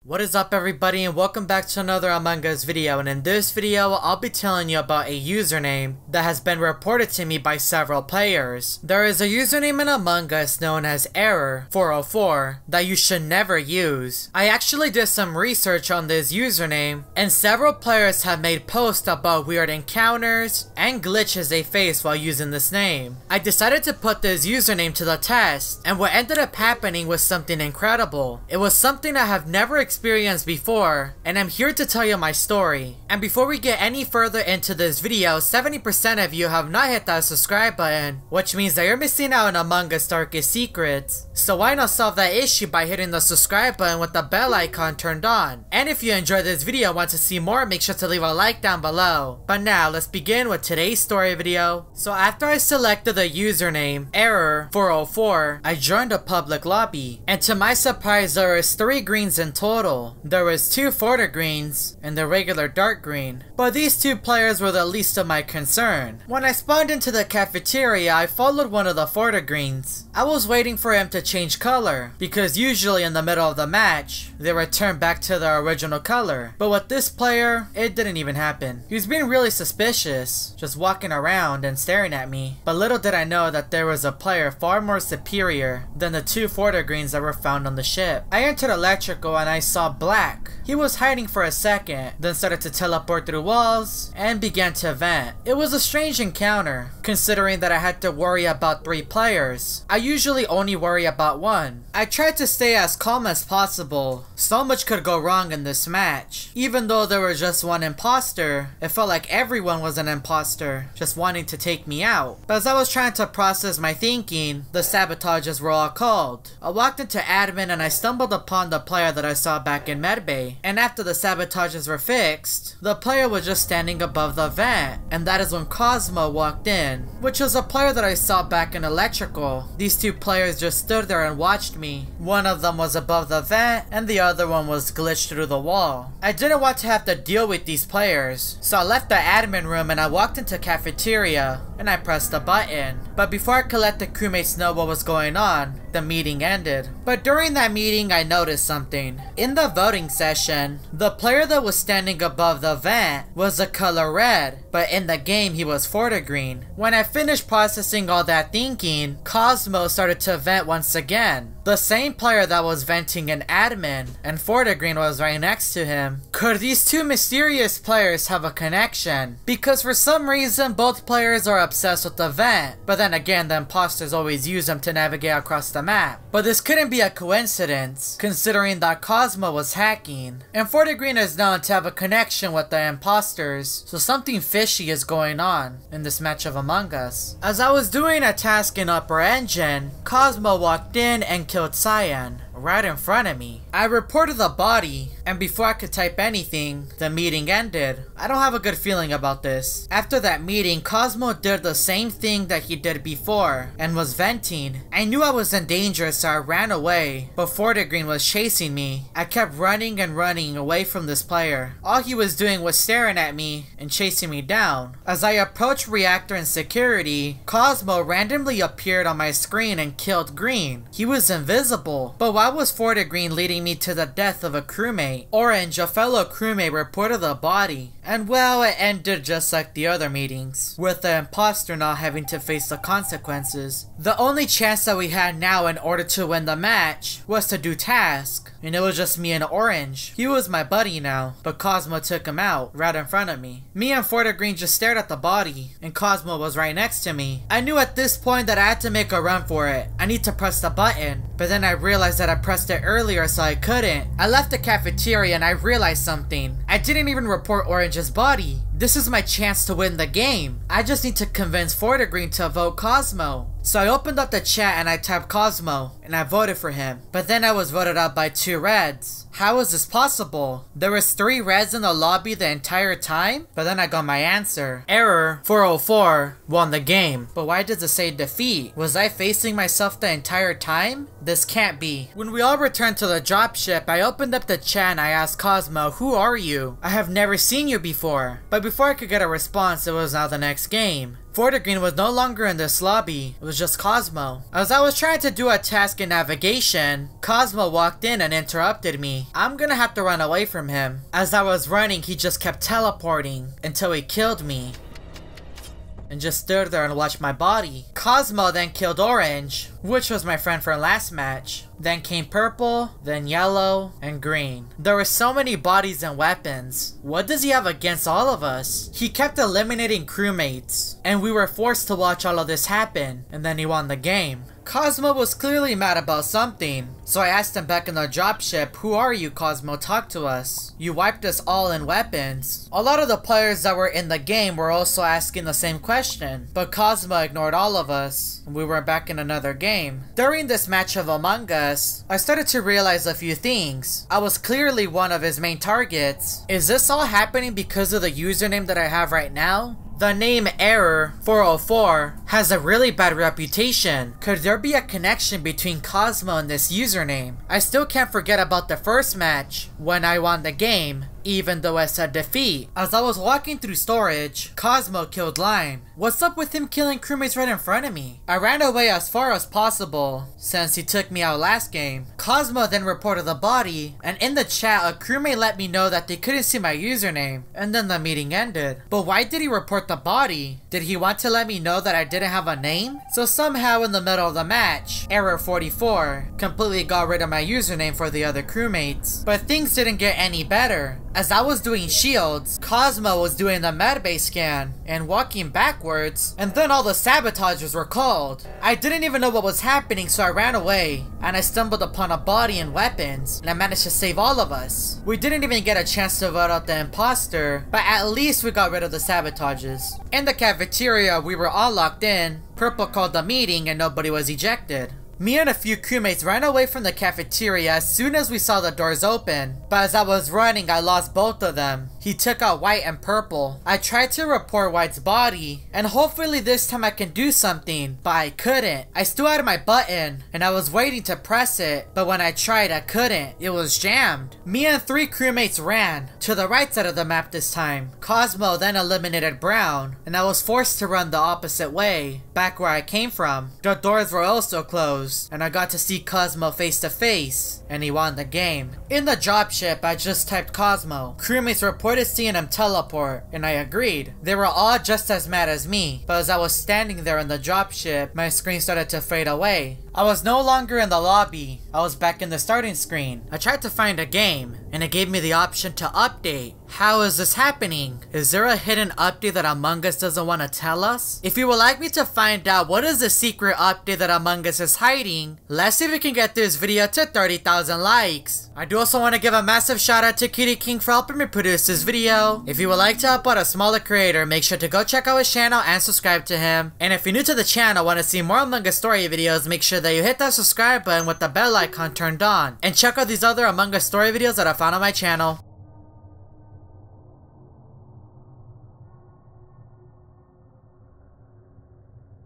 What is up everybody, and welcome back to another Among Us video. And in this video I'll be telling you about a username that has been reported to me by several players. There is a username in Among Us known as Error404 that you should never use. I actually did some research on this username, and several players have made posts about weird encounters and glitches they face while using this name. I decided to put this username to the test, and what ended up happening was something incredible. It was something I have never experienced before, and I'm here to tell you my story. And before we get any further into this video, 70% of you have not hit that subscribe button, which means that you're missing out on Among Us darkest secrets. So why not solve that issue by hitting the subscribe button with the bell icon turned on? And if you enjoyed this video and want to see more, make sure to leave a like down below. But now let's begin with today's story video. So after I selected the username Error404, I joined a public lobby, and to my surprise there was 3 greens in total. There was 2 Forta greens and the regular dark green, but these 2 players were the least of my concern. When I spawned into the cafeteria, I followed one of the Forta greens. I was waiting for him to change color, because usually in the middle of the match, they return back to their original color. But with this player, it didn't even happen. He was being really suspicious, just walking around and staring at me. But little did I know that there was a player far more superior than the 2 Forta greens that were found on the ship. I entered electrical and I saw Black. He was hiding for a second, then started to teleport through walls and began to vent. It was a strange encounter, considering that I had to worry about 3 players. I usually only worry about 1. I tried to stay as calm as possible. So much could go wrong in this match. Even though there was just 1 imposter, it felt like everyone was an imposter, just wanting to take me out. But as I was trying to process my thinking, the sabotages were all called. I walked into admin and I stumbled upon the player that I saw back in medbay, and after the sabotages were fixed, the player was just standing above the vent, and that is when Cosmo walked in, which was a player that I saw back in electrical. These 2 players just stood there and watched me. One of them was above the vent and the other one was glitched through the wall. I didn't want to have to deal with these players, so I left the admin room and I walked into cafeteria and I pressed the button. But before I could let the crewmates know what was going on, the meeting ended. But during that meeting I noticed something. In the voting session, the player that was standing above the vent was the color red, but in the game he was Forta green. When I finished processing all that thinking, Cosmo started to vent once again. The same player that was venting in admin, and Forta green was right next to him. Could these 2 mysterious players have a connection? Because for some reason both players are obsessed with the vent, but then again the imposters always use them to navigate across the map. But this couldn't be a coincidence, considering that Cosmo was hacking, and Forta green is known to have a connection with the imposters, so something fishy is going on in this match of Among Us. As I was doing a task in Upper Engine, Cosmo walked in and killed Cyan right in front of me. I reported the body, and before I could type anything, the meeting ended. I don't have a good feeling about this. After that meeting, Cosmo did the same thing that he did before, and was venting. I knew I was in danger, so I ran away, but Forta green was chasing me. I kept running and running away from this player. All he was doing was staring at me and chasing me down. As I approached reactor and security, Cosmo randomly appeared on my screen and killed green. He was invisible, but why was Forta green leading me to the death of a crewmate? Orange, a fellow crewmate, reported the body, and well, it ended just like the other meetings, with the imposter not having to face the consequences. The only chance that we had now in order to win the match was to do task, and it was just me and Orange. He was my buddy now, but Cosmo took him out right in front of me. Me and Forta green just stared at the body, and Cosmo was right next to me. I knew at this point that I had to make a run for it. I need to press the button, but then I realized that I pressed it earlier, so I couldn't. I left the cafeteria and I realized something. I didn't even report Orange's body. This is my chance to win the game. I just need to convince Forta green to vote Cosmo. So I opened up the chat and I typed Cosmo, and I voted for him. But then I was voted out by 2 reds. How is this possible? There was 3 reds in the lobby the entire time? But then I got my answer. Error404 won the game. But why does it say defeat? Was I facing myself the entire time? This can't be. When we all returned to the dropship, I opened up the chat and I asked Cosmo, who are you? I have never seen you before. But before I could get a response, it was now the next game. Fortigreen was no longer in this lobby, it was just Cosmo. As I was trying to do a task in navigation, Cosmo walked in and interrupted me. I'm gonna have to run away from him. As I was running, he just kept teleporting until he killed me and just stood there and watched my body. Cosmo then killed Orange, which was my friend from last match. Then came Purple, then Yellow, and Green. There were so many bodies and weapons. What does he have against all of us? He kept eliminating crewmates, and we were forced to watch all of this happen, and then he won the game. Cosmo was clearly mad about something, so I asked him back in the dropship, "Who are you, Cosmo? Talk to us. You wiped us all in weapons." A lot of the players that were in the game were also asking the same question, but Cosmo ignored all of us, and we were back in another game. During this match of Among Us, I started to realize a few things. I was clearly one of his main targets. Is this all happening because of the username that I have right now? The name Error404 has a really bad reputation. Could there be a connection between Cosmo and this username? I still can't forget about the first match when I won the game, even though I said defeat. As I was walking through storage, Cosmo killed Lime. What's up with him killing crewmates right in front of me? I ran away as far as possible since he took me out last game. Cosmo then reported the body, and in the chat a crewmate let me know that they couldn't see my username, and then the meeting ended. But why did he report the body? Did he want to let me know that I didn't have a name? So somehow in the middle of the match, Error44 completely got rid of my username for the other crewmates. But things didn't get any better. As I was doing shields, Cosmo was doing the medbay scan and walking backwards, and then all the sabotagers were called. I didn't even know what was happening, so I ran away, and I stumbled upon a body and weapons, and I managed to save all of us. We didn't even get a chance to vote out the imposter, but at least we got rid of the sabotages. In the cafeteria, we were all locked in. Purple called the meeting and nobody was ejected. Me and a few crewmates ran away from the cafeteria as soon as we saw the doors open, but as I was running I lost both of them. He took out White and Purple. I tried to report White's body, and hopefully this time I can do something, but I couldn't. I still had my button, and I was waiting to press it, but when I tried I couldn't. It was jammed. Me and 3 crewmates ran to the right side of the map this time. Cosmo then eliminated Brown, and I was forced to run the opposite way, back where I came from. The doors were also closed, and I got to see Cosmo face to face, and he won the game. In the dropship, I just typed Cosmo. Crewmates reported seeing him teleport, and I agreed. They were all just as mad as me, but as I was standing there in the dropship, my screen started to fade away. I was no longer in the lobby. I was back in the starting screen. I tried to find a game, and it gave me the option to update. How is this happening? Is there a hidden update that Among Us doesn't want to tell us? If you would like me to find out what is the secret update that Among Us is hiding, let's see if we can get this video to 30,000 likes. I do also want to give a massive shout out to Kitty King for helping me produce this video. If you would like to help out a smaller creator, make sure to go check out his channel and subscribe to him. And if you're new to the channel and want to see more Among Us story videos, make sure that you hit that subscribe button with the bell icon turned on. And check out these other Among Us story videos that I found on my channel.